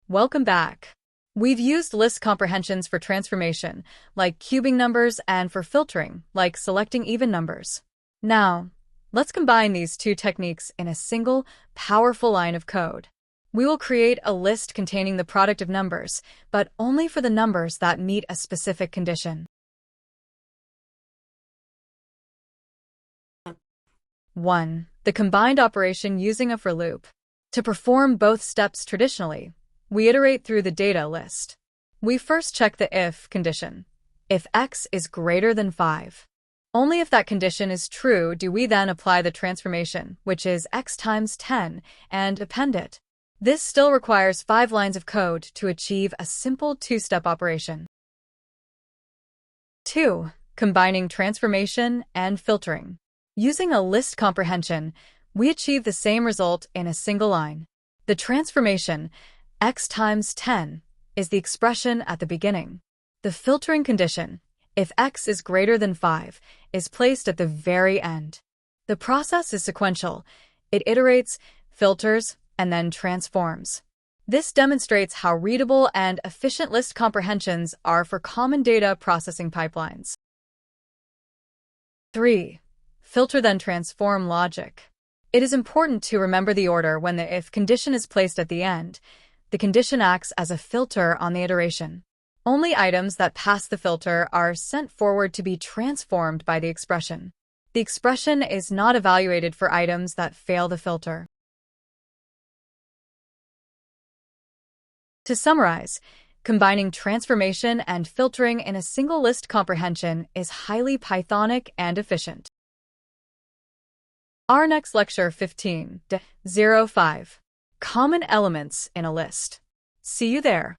Welcome back. We've used list comprehensions for transformation, like cubing numbers, and for filtering, like selecting even numbers. Now, let's combine these two techniques in a single, powerful line of code. We will create a list containing the product of numbers, but only for the numbers that meet a specific condition. 1. The combined operation using a for loop. To perform both steps traditionally, we iterate through the data list. We first check the if condition. If x is greater than 5. Only if that condition is true do we then apply the transformation, which is x times 10, and append it. This still requires 5 lines of code to achieve a simple two-step operation. 2. Combining transformation and filtering. Using a list comprehension, we achieve the same result in a single line. The transformation, x times 10, is the expression at the beginning. The filtering condition, if x is greater than 5, is placed at the very end. The process is sequential. It iterates, filters, and then transforms. This demonstrates how readable and efficient list comprehensions are for common data processing pipelines. 3. Filter then transform logic. It is important to remember the order when the if condition is placed at the end. The condition acts as a filter on the iteration. Only items that pass the filter are sent forward to be transformed by the expression. The expression is not evaluated for items that fail the filter. To summarize, combining transformation and filtering in a single list comprehension is highly Pythonic and efficient. Our next lecture 15.05. Common elements in a list. See you there.